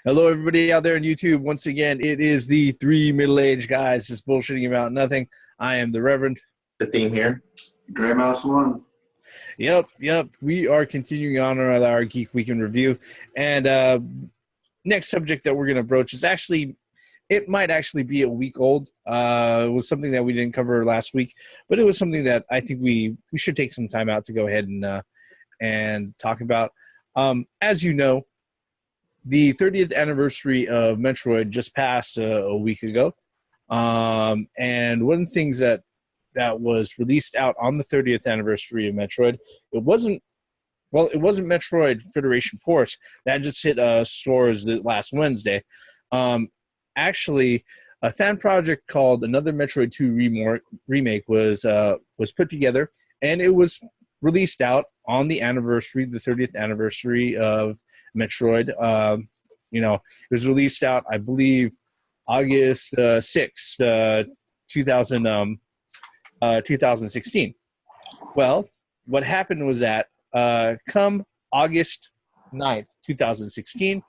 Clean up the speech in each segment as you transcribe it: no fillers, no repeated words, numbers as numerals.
Hello, everybody out there on YouTube. Once again, it is the three middle-aged guys just bullshitting about nothing. I am the Reverend. The theme here. Gray Mouse 1. Yep. We are continuing on with our Geek Week in Review. And next subject that we're going to broach is it might actually be a week old. It was something that we didn't cover last week, but it was something that I think we should take some time out to go ahead and talk about. As you know, the 30th anniversary of Metroid just passed a week ago. And one of the things that was released out on the 30th anniversary of Metroid, it wasn't Metroid Federation Force. That just hit stores last Wednesday. Actually, a fan project called Another Metroid 2 Remake was put together, and it was released out on the 30th anniversary of Metroid. It was released out, I believe, August 6th, 2016. Well, what happened was that come August 9th, 2016,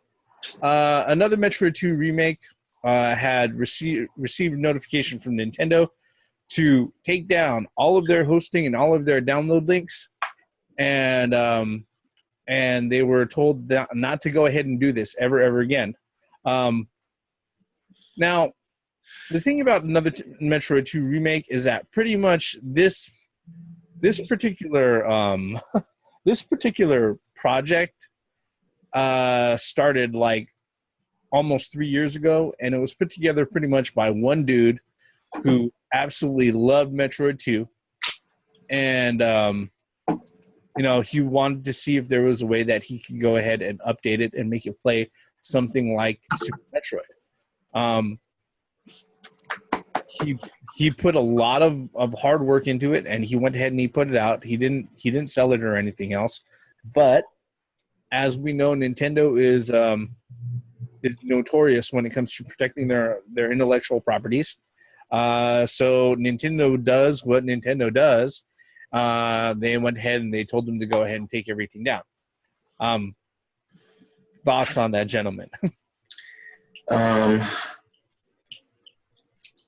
Another Metroid 2 Remake had received notification from Nintendo to take down all of their hosting and all of their download links, and they were told not to go ahead and do this ever again. Now, the thing about Another Metroid 2 Remake is that pretty much this particular project started like almost 3 years ago, and it was put together pretty much by one dude who absolutely loved Metroid 2, and he wanted to see if there was a way that he could go ahead and update it and make it play something like Super Metroid. He put a lot of hard work into it, and he went ahead and he put it out. He didn't sell it or anything else, but as we know, Nintendo is notorious when it comes to protecting their intellectual properties. So Nintendo does what Nintendo does. They went ahead and they told them to go ahead and take everything down. Thoughts on that, gentlemen?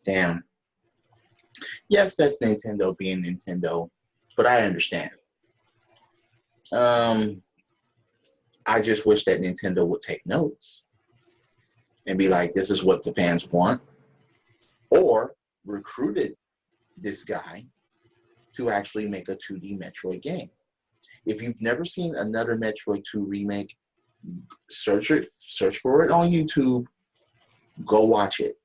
Damn. Yes, that's Nintendo being Nintendo, but I understand. I just wish that Nintendo would take notes and be like, this is what the fans want, or recruited this guy to actually make a 2D Metroid game. If you've never seen Another Metroid 2 Remake, search for it on YouTube. Go watch it.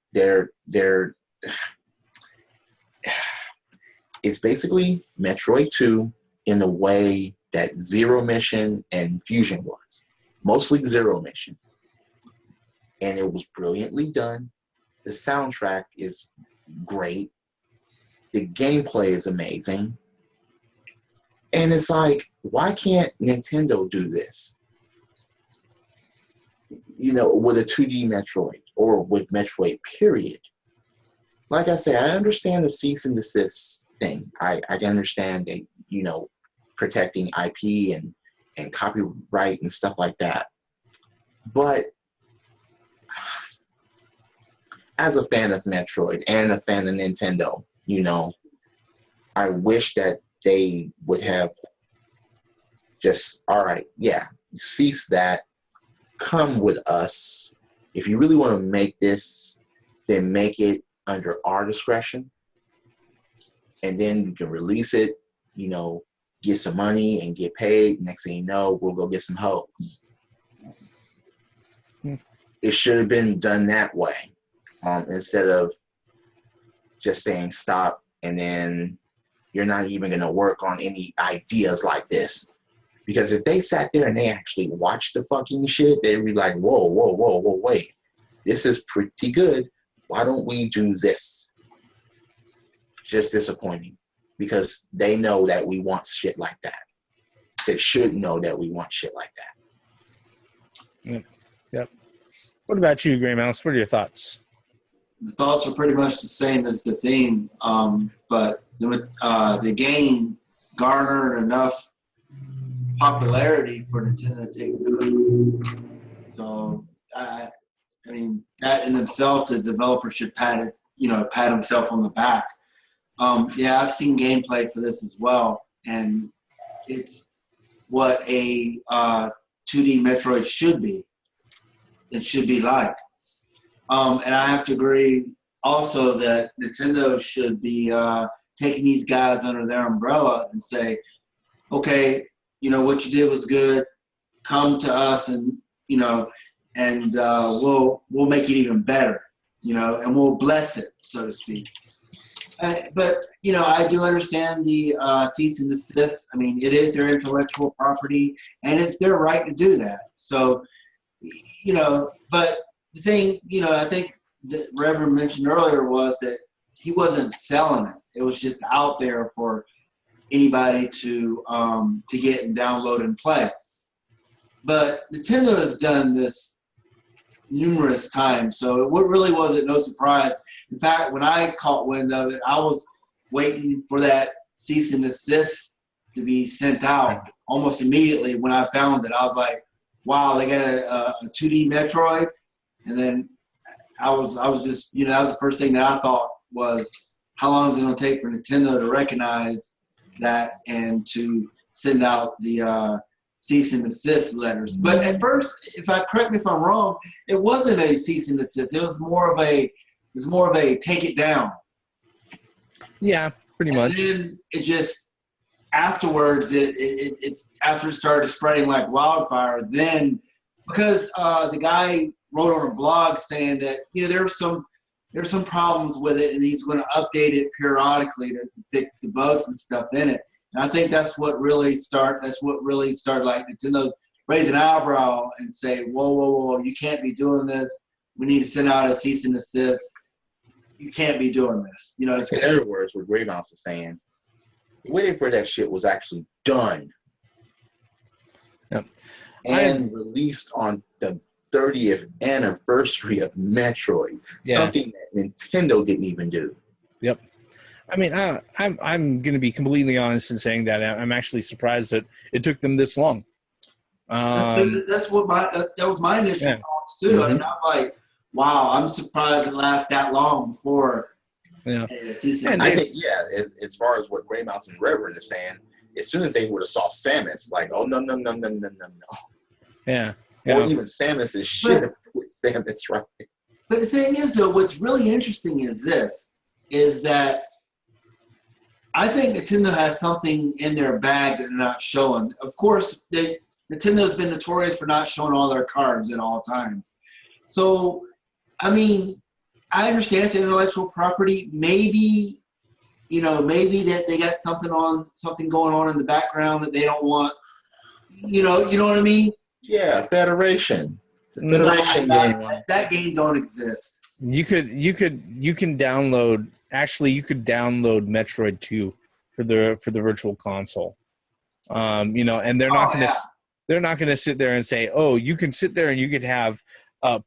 It's basically Metroid 2 in the way that Zero Mission and Fusion was. Mostly Zero Mission. And it was brilliantly done. The soundtrack is great. The gameplay is amazing. And it's like, why can't Nintendo do this? With a 2D Metroid or with Metroid, period. Like I say, I understand the cease and desist thing. I can understand that, protecting IP and copyright and stuff like that. But as a fan of Metroid and a fan of Nintendo, I wish that they would have just, all right, yeah, cease that, come with us. If you really want to make this, then make it under our discretion, and then you can release it, get some money and get paid. Next thing you know, we'll go get some hoes. It should have been done that way, instead of just saying stop, and then you're not even going to work on any ideas like this. Because if they sat there and they actually watched the fucking shit, they'd be like, whoa, wait. This is pretty good. Why don't we do this? Just disappointing. Because they know that we want shit like that. They should know that we want shit like that. Yep. What about you, Gray Mouse? What are your thoughts? The thoughts are pretty much the same as the theme, but the game garnered enough popularity for Nintendo to take it. So I mean, that in themselves, the developer should pat himself on the back. Yeah, I've seen gameplay for this as well, and it's what a 2D Metroid should be. It should be like. And I have to agree also that Nintendo should be taking these guys under their umbrella and say, okay, what you did was good. Come to us and, and we'll make it even better, and we'll bless it, so to speak. But, I do understand the cease and desist. I mean, it is their intellectual property, and it's their right to do that. So, but the thing, I think that Reverend mentioned earlier was that he wasn't selling it. It was just out there for anybody to get and download and play. But Nintendo has done this numerous times, so it really wasn't no surprise. In fact, when I caught wind of it, I was waiting for that cease and desist to be sent out almost immediately. When I found it, I was like, wow, they got a 2D Metroid. And then I was just, that was the first thing that I thought was, how long is it going to take for Nintendo to recognize that and to send out the cease and desist letters? But at first, correct me if I'm wrong, it wasn't a cease and desist. It was more of a take it down. Yeah, pretty much. And then it just afterwards, it's after it started spreading like wildfire. Then because the guy wrote on a blog saying that there's some problems with it, and he's going to update it periodically to fix the bugs and stuff in it. And I think that's what really started like Nintendo raise an eyebrow and say, whoa, you can't be doing this. We need to send out a cease and desist. You can't be doing this. It's in other words, what Grey Mouse is saying, waiting for that shit was actually done. Yep. And released on the 30th anniversary of Metroid. Yeah. Something that Nintendo didn't even do. Yep. I mean, I'm going to be completely honest in saying that I'm actually surprised that it took them this long. That was my initial thoughts too. Mm-hmm. I mean, I'm like, wow, I'm surprised it lasted that long before. Yeah. And I think, as far as what Grey Mouse and Reverend is saying, as soon as they would have saw Samus, like, oh, no. Yeah. Or even Samus is shit with Samus right there. But the thing is, though, what's really interesting is that I think Nintendo has something in their bag that they're not showing. Of course, Nintendo's been notorious for not showing all their cards at all times. So, I mean, I understand it's intellectual property. Maybe that they got something going on in the background that they don't want. You know what I mean? Yeah, Federation. The Federation game. That game don't exist. You can download. Actually, you could download Metroid 2 for the Virtual Console. And they're not gonna sit there and say, oh, you can sit there and you could have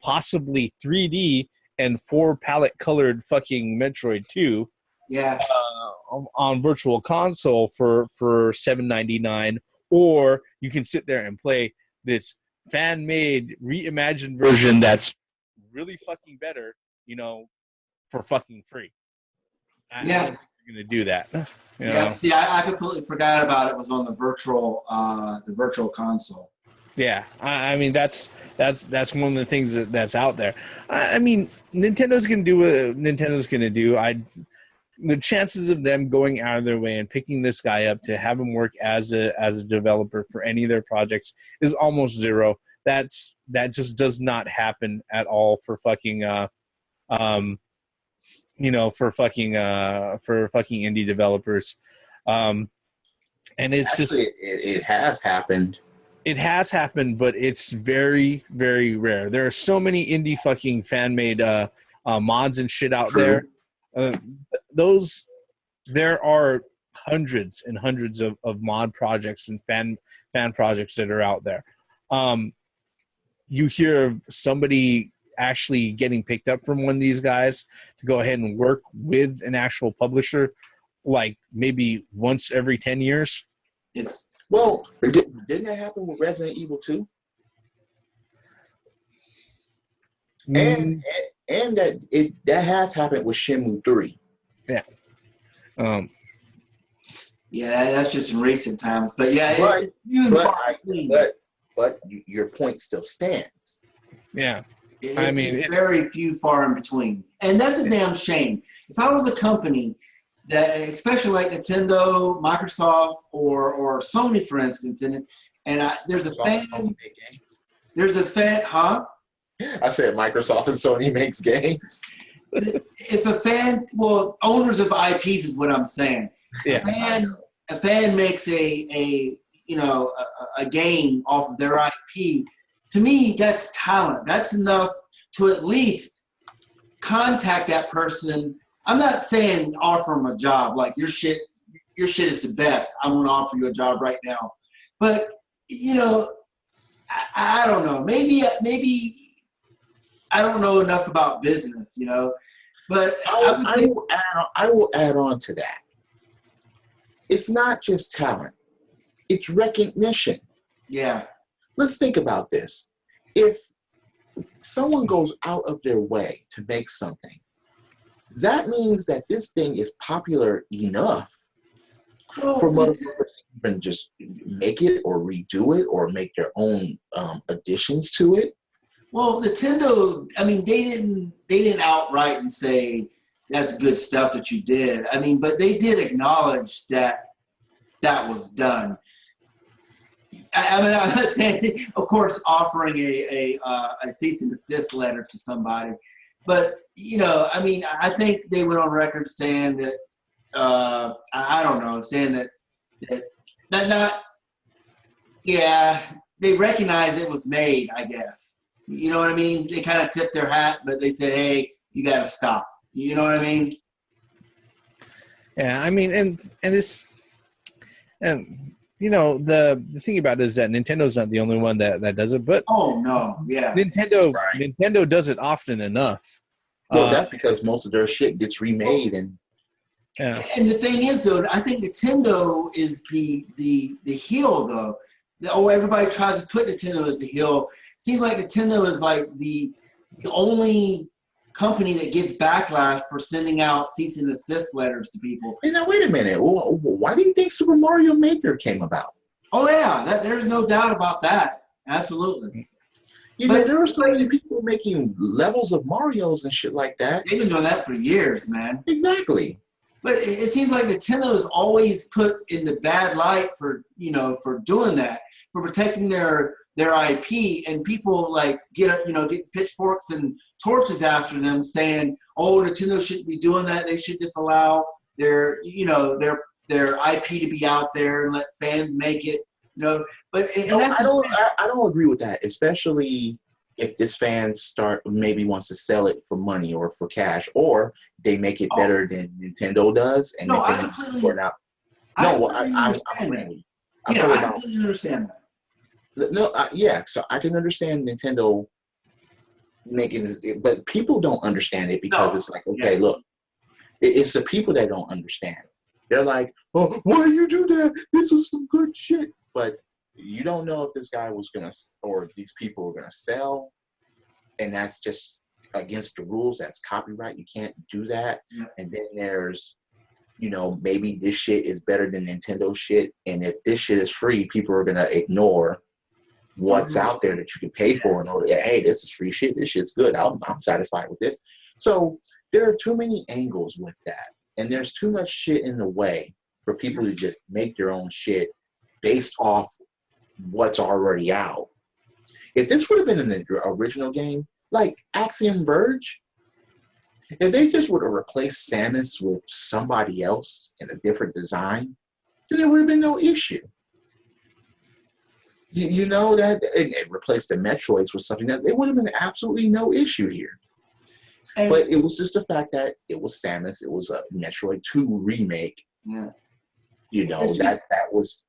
possibly 3D and 4 palette colored fucking Metroid 2. Yeah. On Virtual Console for $7.99, or you can sit there and play this fan-made, reimagined version that's really fucking better, for fucking free. I don't think you're gonna do that. Yeah. See, I completely forgot about it. Was on the virtual console. Yeah, I mean that's one of the things that's out there. I mean, Nintendo's gonna do what Nintendo's gonna do. The chances of them going out of their way and picking this guy up to have him work as a developer for any of their projects is almost zero. That just does not happen at all for fucking for fucking indie developers. And it's actually, it has happened. It has happened, but it's very, very rare. There are so many indie fucking fan-made mods and shit out there. There are hundreds and hundreds of mod projects and fan projects that are out there. You hear of somebody actually getting picked up from one of these guys to go ahead and work with an actual publisher, like maybe once every 10 years. Well, didn't that happen with Resident Evil 2? and that has happened with Shenmue 3. Yeah. Yeah, that's just in recent times. But yeah, but your point still stands. Yeah. It's very few far in between. And that's a damn shame. If I was a company that, especially like Nintendo, Microsoft, or Sony, for instance, there's a fan, huh? I said Microsoft and Sony makes games. If a fan, owners of IPs is what I'm saying. Yeah. A fan makes a game off of their IP. To me, that's talent. That's enough to at least contact that person. I'm not saying offer them a job like your shit is the best. I'm going to offer you a job right now. But I don't know. Maybe I don't know enough about business, But I will add on to that. It's not just talent. It's recognition. Yeah. Let's think about this. If someone goes out of their way to make something, that means that this thing is popular enough for motherfuckers to even just make it or redo it or make their own additions to it. Well, Nintendo, they didn't outright and say that's good stuff that you did. But they did acknowledge that was done. I'm not saying, of course, offering a cease and desist letter to somebody, but I think they went on record saying that I don't know, saying that they recognize it was made, I guess. You know what I mean? They kind of tipped their hat, but they said, "Hey, you got to stop." You know what I mean? Yeah, and it's the thing about it is that Nintendo's not the only one that does it, but Nintendo does it often enough. Well, that's because most of their shit gets remade and the thing is, though, I think Nintendo is the heel, though. Everybody tries to put Nintendo as the heel. Seems like Nintendo is like the only company that gets backlash for sending out cease and desist letters to people. Hey, now wait a minute. Why do you think Super Mario Maker came about? Oh yeah, there's no doubt about that. Absolutely. There were so many people making levels of Marios and shit like that. They've been doing that for years, man. Exactly. But it seems like Nintendo is always put in the bad light for doing that, for protecting their IP, and people get pitchforks and torches after them, saying, "Oh, Nintendo shouldn't be doing that. They should just allow their IP to be out there and let fans make it." But I don't agree with that, especially if this fan maybe wants to sell it for money or for cash, or they make it better than Nintendo does. And I completely understand that. No, so I can understand Nintendo making this, but people don't understand it because it's like, okay, look, it's the people that don't understand. They're like, "Oh, why do you do that? This was some good shit." But you don't know if this guy was or these people were gonna sell, and that's just against the rules. That's copyright. You can't do that. Yeah. And then there's, maybe this shit is better than Nintendo shit, and if this shit is free, people are gonna ignore what's out there that you can pay for and know that, hey, this is free shit. This shit's good. I'm satisfied with this. So there are too many angles with that, and there's too much shit in the way for people to just make their own shit based off what's already out. If this would have been in the original game, like Axiom Verge, if they just would have replaced Samus with somebody else in a different design, then there would have been no issue. That it replaced the Metroids with something that there would have been absolutely no issue here. But it was just the fact that it was Samus, it was a Metroid 2 remake. Yeah. That was.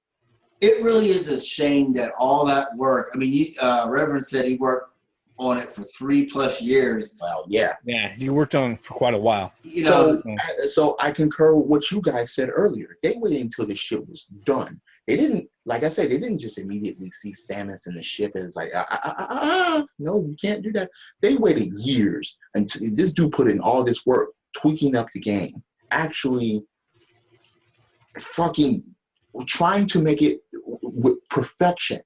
It really is a shame that all that work. Reverend said he worked on it for 3+ years. Well, yeah. Yeah, he worked on it for quite a while. So I concur with what you guys said earlier. They waited until the shit was done. They didn't, like I said, they didn't just immediately see Samus in the ship and it's like, no, you can't do that. They waited years until this dude put in all this work, tweaking up the game, actually fucking trying to make it with perfection.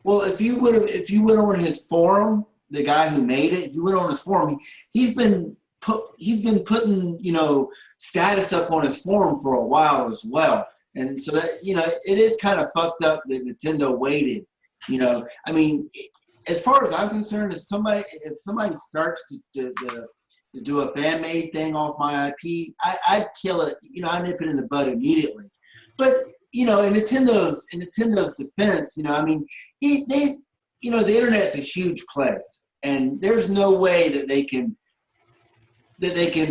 Well, if you went on his forum, the guy who made it, if you went on his forum, he's been putting, you know, status up on his forum for a while as well. And so that, you know, it is kind of fucked up that Nintendo waited. You know, I mean, as far as I'm concerned, if somebody starts to do a fan made thing off my IP, I'd kill it. You know, I nip it in the bud immediately. But you know, in Nintendo's defense, you know, I mean, they you know, the internet's a huge place, and there's no way that they can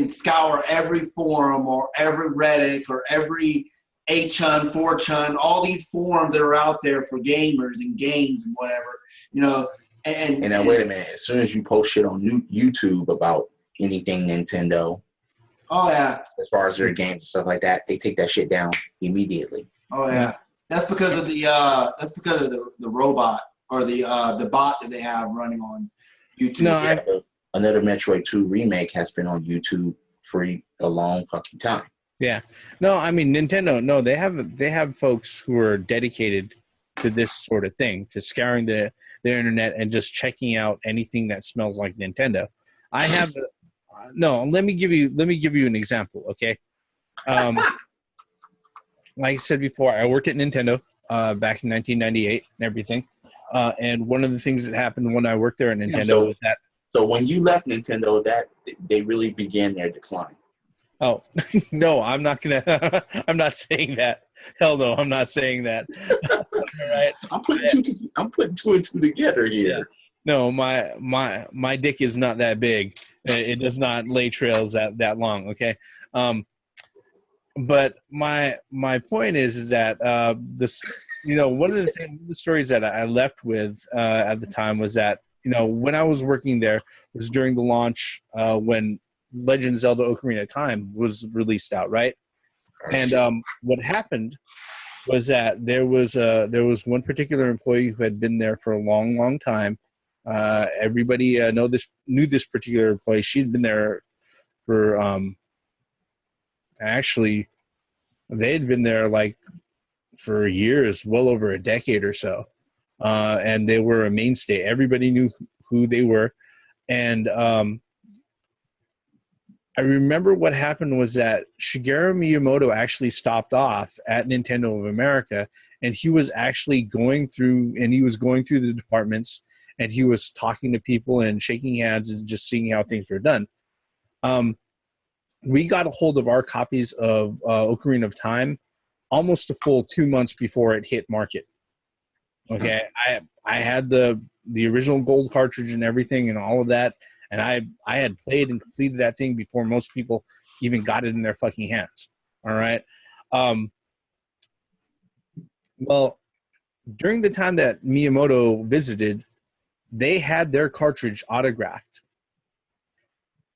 scour every forum or every Reddit or every 8chan, 4chan, all these forums that are out there for gamers and games and whatever, you know. And now, wait a minute. As soon as you post shit on YouTube about anything Nintendo, oh yeah, as far as their games and stuff like that, they take that shit down immediately. Oh yeah, that's because of the robot or the bot that they have running on YouTube. No, another Metroid 2 remake has been on YouTube for a long fucking time. Yeah. No, I mean Nintendo. No, they have folks who are dedicated to this sort of thing, to scouring the internet and just checking out anything that smells like Nintendo. I have no. Let me give you an example. Okay. Like I said before, I worked at Nintendo back in 1998 and everything. And one of the things that happened when I worked there at Nintendo was that. So when you left Nintendo, that they really began their decline. Oh, no, I'm not gonna. I'm not saying that. Hell no, I'm not saying that. All right. I'm putting two and two together here. Yeah. No, my dick is not that big. It does not lay trails that long. Okay. But my point is that this, you know, one of the stories that I left with at the time was that, you know, when I was working there was during the launch when Legend of Zelda: Ocarina of Time was released out, right? And what happened was that there was one particular employee who had been there for a long time. Everybody knew this particular employee. She'd been there for actually, they had been there like for years, well over a decade or so, and they were a mainstay. Everybody knew who they were, and I remember what happened was that Shigeru Miyamoto actually stopped off at Nintendo of America, and he was actually going through the departments, and he was talking to people and shaking hands and just seeing how things were done. We got a hold of our copies of Ocarina of Time almost a full 2 months before it hit market. Okay, I had the original gold cartridge and everything and all of that. And I had played and completed that thing before most people even got it in their fucking hands. All right. Well, during the time that Miyamoto visited, they had their cartridge autographed.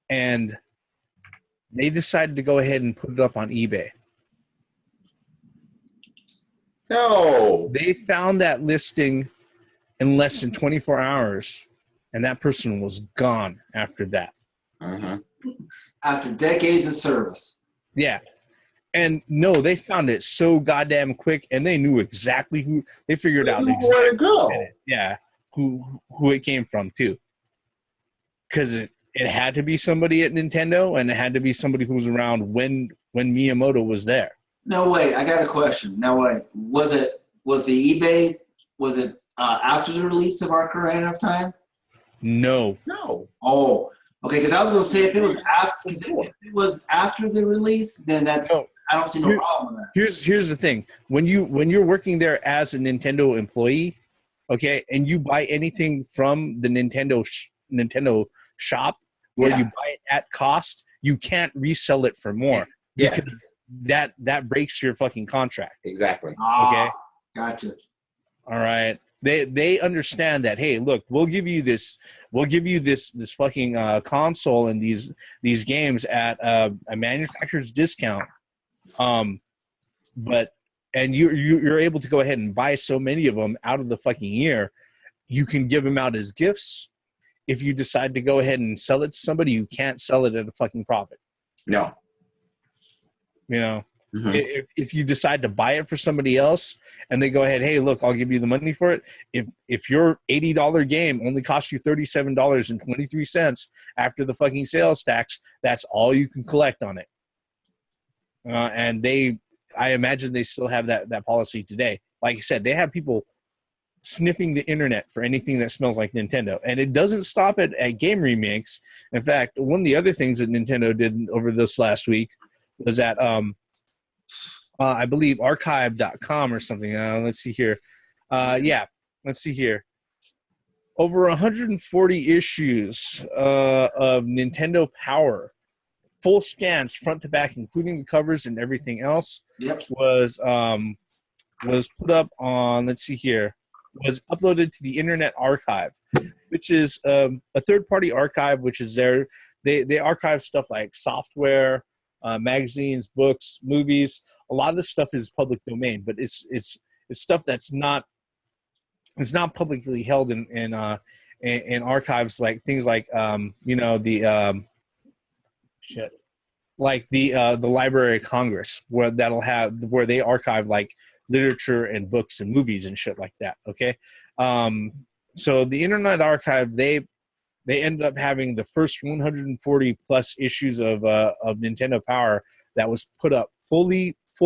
And they decided to go ahead and put it up on eBay. No. They found that listing in less than 24 hours. And that person was gone after that. Uh-huh. After decades of service. Yeah. And no, they found it so goddamn quick, and they knew exactly who. They figured out where to go. Yeah, who it came from too. Because it had to be somebody at Nintendo, and it had to be somebody who was around when Miyamoto was there. No, wait. I got a question. Now, wait. Was the eBay? Was it after the release of Ocarina of Time? No. Oh, okay. Because I was going to say if it was after the release, then that's no. I don't see no problem with that. Here's the thing: when you're working there as a Nintendo employee, okay, and you buy anything from the Nintendo shop where you buy it at cost, you can't resell it for more. Yeah. Because that breaks your fucking contract. Exactly. Okay. Gotcha. All right. They understand that, hey, look, we'll give you this fucking console and these games at a manufacturer's discount, but and you're able to go ahead and buy so many of them out of the fucking year. You can give them out as gifts. If you decide to go ahead and sell it to somebody, you can't sell it at a fucking profit. No. You know, Mm-hmm. if you decide to buy it for somebody else and they go ahead, hey, look, I'll give you the money for it. If your $80 game only costs you $37.23 after the fucking sales tax, that's all you can collect on it. And I imagine they still have that policy today. Like I said, they have people sniffing the internet for anything that smells like Nintendo. And it doesn't stop at game remakes. In fact, one of the other things that Nintendo did over this last week was that I believe archive.com or something. Let's see here. Let's see here. Over 140 issues of Nintendo Power, full scans front to back, including the covers and everything else, was put up on, let's see here, was uploaded to the Internet Archive, which is a third-party archive, which is there. They archive stuff like software, magazines, books, movies. A lot of this stuff is public domain, but it's stuff that's not publicly held in archives, like things like the Library of Congress, where they archive like literature and books and movies and shit like that. Okay, so the Internet Archive, they ended up having the first 140 plus issues of Nintendo Power that was put up full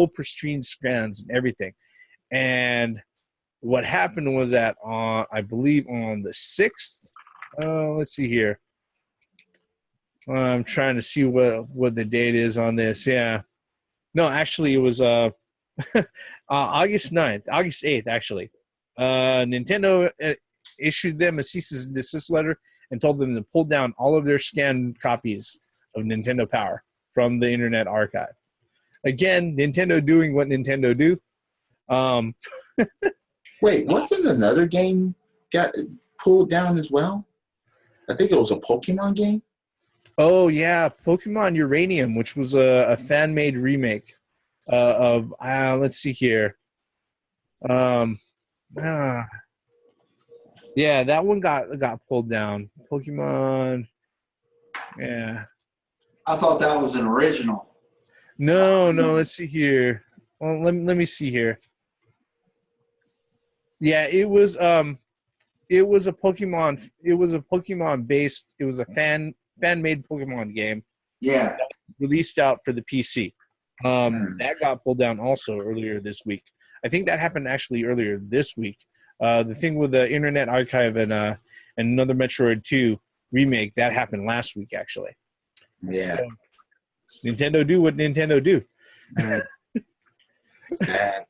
pristine scans and everything. And what happened was that I believe on the 6th, let's see here. I'm trying to see what the date is on this. Yeah. No, actually it was August 8th, actually. Nintendo issued them a cease and desist letter and told them to pull down all of their scanned copies of Nintendo Power from the Internet Archive. Again, Nintendo doing what Nintendo do. Wait, wasn't another game got pulled down as well? I think it was a Pokemon game. Oh yeah, Pokemon Uranium, which was a fan-made remake of let's see here. Yeah, that one got pulled down. Pokemon. Yeah. I thought that was an original. No. Let's see here. Well, let me see here. Yeah, it was a Pokemon. It was a Pokemon based. It was a fan-made Pokemon game. Yeah. Released out for the PC. That got pulled down also earlier this week. I think that happened actually earlier this week. The thing with the Internet Archive and another Metroid 2 remake, that happened last week actually. Yeah. So, Nintendo do what Nintendo do. Sad.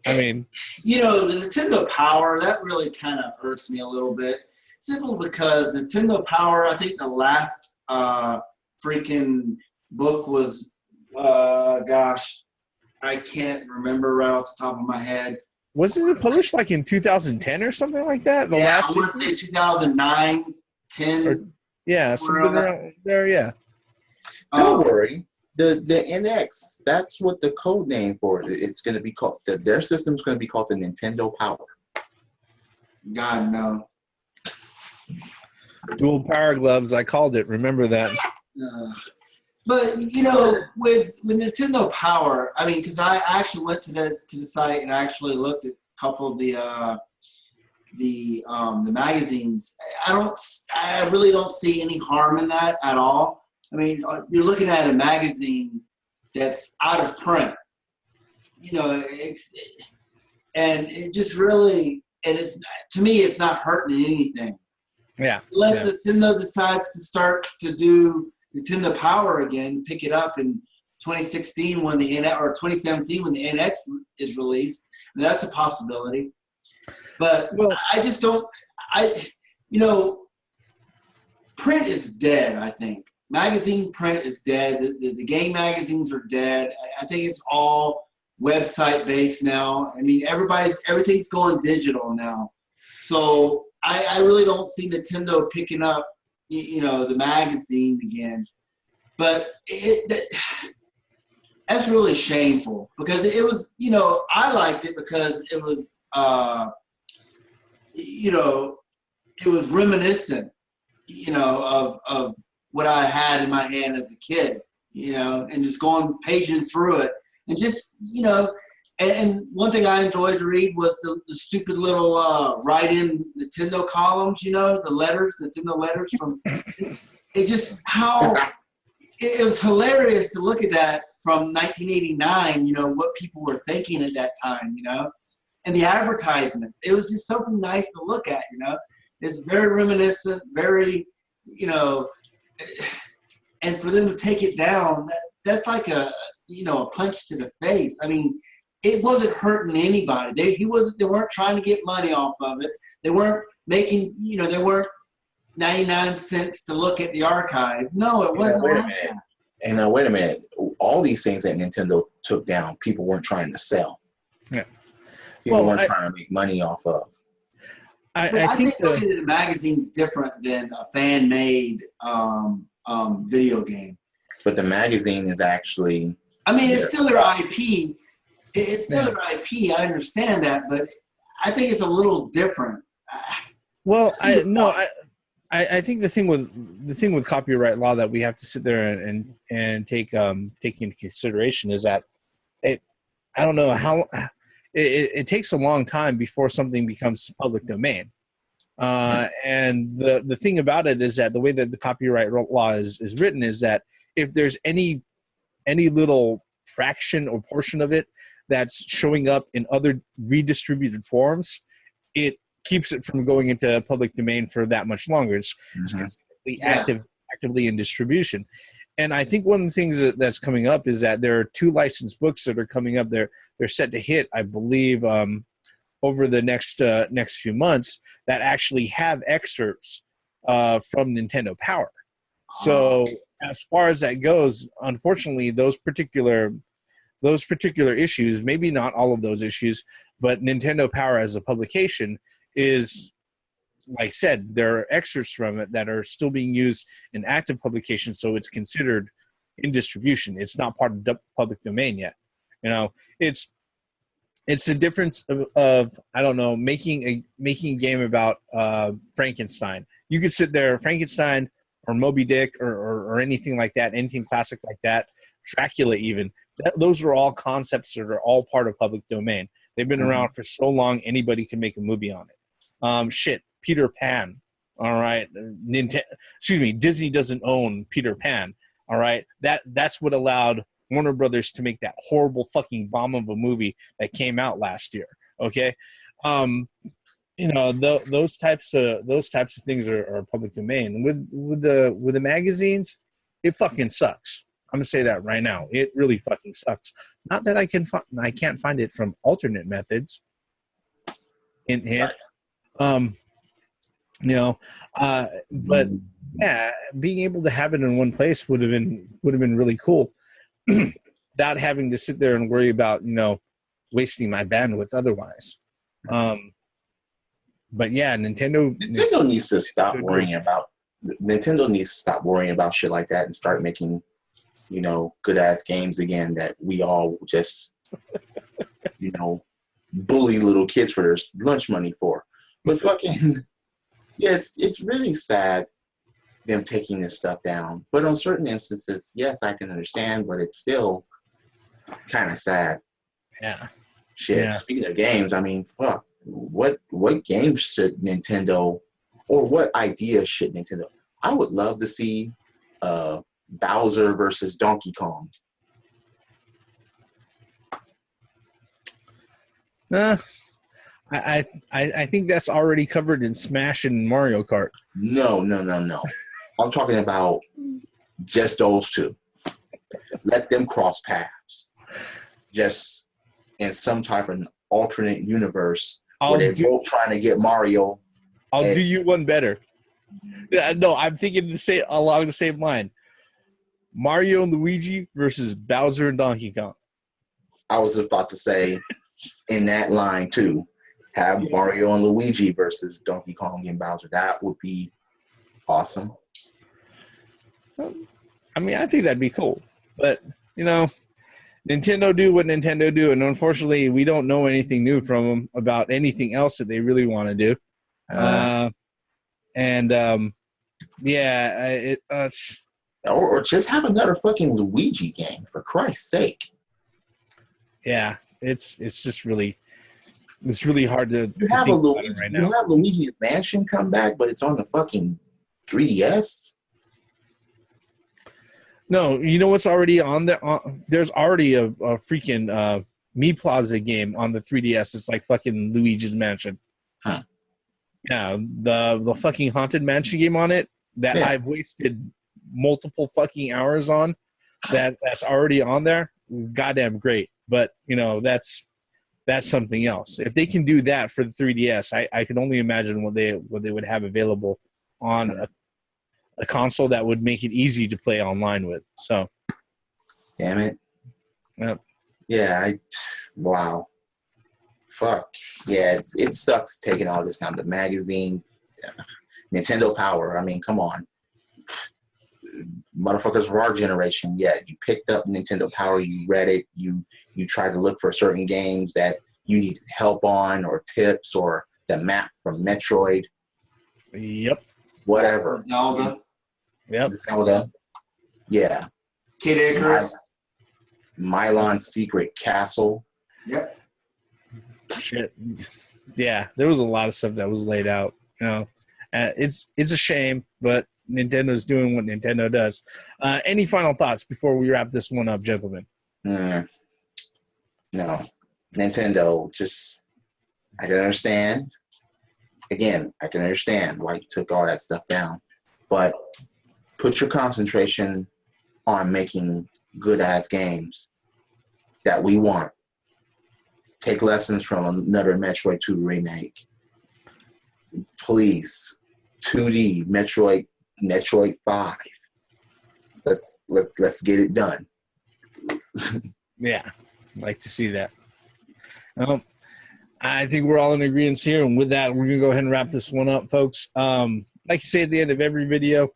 I mean, the Nintendo Power, that really kind of irks me a little bit. Simple because Nintendo Power, I think the last freaking book was, I can't remember right off the top of my head. Wasn't it published like in 2010 or something like that? I want to say 2009, 10. Yeah, something around there, yeah. Don't worry. The NX, that's what the code name for it. It's going to be called, their system's going to be called the Nintendo Power. God, no. Dual power gloves, I called it. Remember that. But with Nintendo Power, I mean, because I actually went to the site and I actually looked at a couple of the magazines. I really don't see any harm in that at all. I mean, you're looking at a magazine that's out of print, and it just really, and it's, to me, it's not hurting anything. Yeah. Unless Nintendo decides to start to do Nintendo Power again, pick it up in 2016 or 2017 when the NX is released, and that's a possibility. But I just don't. Print is dead. I think magazine print is dead. The game magazines are dead. I think it's all website based now. I mean, everything's going digital now. So I really don't see Nintendo picking up, the magazine again. But that's really shameful because it was, you know, I liked it because it was, you know, it was reminiscent, you know, of what I had in my hand as a kid, you know, and just going paging through it and just, you know, and one thing I enjoyed to read was the stupid little write-in Nintendo columns, you know, the letters, Nintendo letters from, it just, how, it was hilarious to look at that from 1989, you know, what people were thinking at that time, you know, and the advertisements. It was just something nice to look at, you know. It's very reminiscent, very, you know, and for them to take it down, that's like a, you know, a punch to the face. I mean, it wasn't hurting anybody. They weren't trying to get money off of it. They weren't making, you know, they weren't 99 cents to look at the archive. No, it wasn't like that. And wait a minute. All these things that Nintendo took down, people weren't trying to sell. Yeah. People weren't trying to make money off of. I think looking at the magazine is different than a fan-made video game. But the magazine is actually... I mean, it's still their IP. It's still their IP. I understand that, but I think it's a little different. Well, I think the thing with copyright law that we have to sit there and take into consideration is that I don't know how it takes a long time before something becomes public domain. And the thing about it is that the way that the copyright law is written is that if there's any little fraction or portion of it that's showing up in other redistributed forms, it keeps it from going into public domain for that much longer. It's constantly actively in distribution. And I think one of the things that's coming up is that there are 2 licensed books that are coming up. They're set to hit, I believe, over the next few months that actually have excerpts from Nintendo Power. So as far as that goes, unfortunately, those particular issues, maybe not all of those issues, but Nintendo Power as a publication is, like I said, there are excerpts from it that are still being used in active publication, so it's considered in distribution. It's not part of public domain yet. You know, it's the difference of I don't know, making a game about Frankenstein. You could sit there, Frankenstein or Moby Dick or anything like that, anything classic like that, Dracula even. Those are all concepts that are all part of public domain. They've been around for so long, anybody can make a movie on it. Peter Pan. All right. Disney doesn't own Peter Pan. All right. That's what allowed Warner Brothers to make that horrible fucking bomb of a movie that came out last year. Okay. You know, those types of things are public domain. With the magazines, it fucking sucks. I'm gonna say that right now. It really fucking sucks. Not that I can't find it from alternate methods. Hint, hint. You know, but yeah, being able to have it in one place would have been really cool, without having to sit there and worry about, you know, wasting my bandwidth otherwise. But yeah, Nintendo needs to stop worrying about. Nintendo needs to stop worrying about shit like that and start making, you know, good ass games again that we all just, you know, bully little kids for their lunch money for. But fucking, yes, it's really sad them taking this stuff down. But on certain instances, yes, I can understand, but it's still kind of sad. Yeah. Shit. Yeah. Speaking of games, I mean, fuck. What games should Nintendo, or what ideas should Nintendo? I would love to see Bowser versus Donkey Kong. I think that's already covered in Smash and Mario Kart. No. I'm talking about just those 2. Let them cross paths. Just in some type of alternate universe where they're both trying to get Mario. I'll do you one better. Yeah, no, I'm thinking along the same line. Mario and Luigi versus Bowser and Donkey Kong. I was about to say, in that line too, have Mario and Luigi versus Donkey Kong and Bowser. That would be awesome. I mean, I think that'd be cool. But, you know, Nintendo do what Nintendo do, and unfortunately, we don't know anything new from them about anything else that they really want to do. Or just have another fucking Luigi game, for Christ's sake. Yeah, it's just really hard to You think have about it right now. You have Luigi's Mansion come back, but it's on the fucking 3DS. No, you know what's already on there? There's already a freaking Me Plaza game on the 3DS. It's like fucking Luigi's Mansion. Huh. Yeah, the fucking Haunted Mansion game on it that I've wasted multiple fucking hours on. That's already on there. Goddamn great, but you know that's something else. If they can do that for the 3DS, I can only imagine what they would have available on a console that would make it easy to play online with. So, damn it. Yep. Yeah. Wow. Fuck. Yeah. It sucks taking all this time. The magazine, Nintendo Power. I mean, come on. Motherfuckers of our generation, you picked up Nintendo Power, you read it, you tried to look for certain games that you needed help on, or tips, or the map from Metroid. Yep. Whatever. Zelda. Yep. Zelda. Yeah. Kid Icarus. Mylon's Secret Castle. Yep. Shit. Yeah, there was a lot of stuff that was laid out. You know, it's a shame, but Nintendo's doing what Nintendo does. Any final thoughts before we wrap this one up, gentlemen? No. Nintendo, just, I can understand. Again, I can understand why you took all that stuff down. But put your concentration on making good-ass games that we want. Take lessons from another Metroid 2 remake. Please. 2D Metroid 5. Let's get it done. Yeah, I'd like to see that. I think we're all in agreement here, and with that, we're gonna go ahead and wrap this one up, folks. Like I say at the end of every video,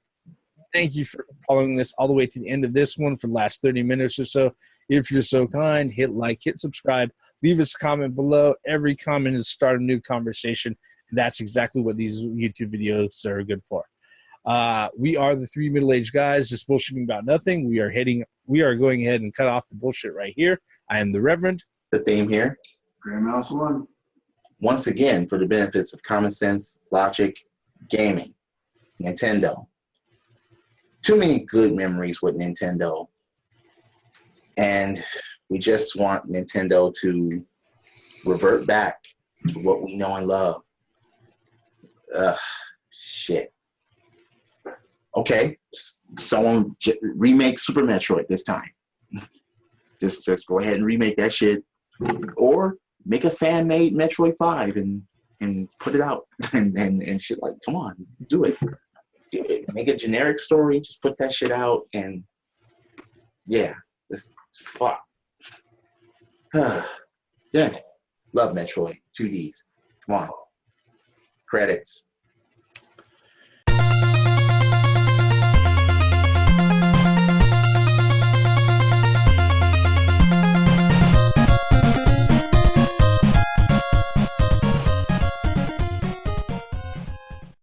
thank you for following this all the way to the end of this one for the last 30 minutes or so. If you're so kind, hit like, hit subscribe, leave us a comment below. Every comment is start a new conversation. That's exactly what these YouTube videos are good for. We are the three middle-aged guys just bullshitting about nothing. We are going ahead and cut off the bullshit right here. I am the Reverend. The theme here. Grandma's one. Once again, for the benefits of common sense, logic, gaming, Nintendo. Too many good memories with Nintendo. And we just want Nintendo to revert back to what we know and love. Shit. Okay, someone remake Super Metroid this time. just go ahead and remake that shit, or make a fan-made Metroid 5 and put it out and shit. Like, come on, let's do it. Make a generic story, just put that shit out, and this fuck. Damn it, love Metroid 2Ds. Come on, credits.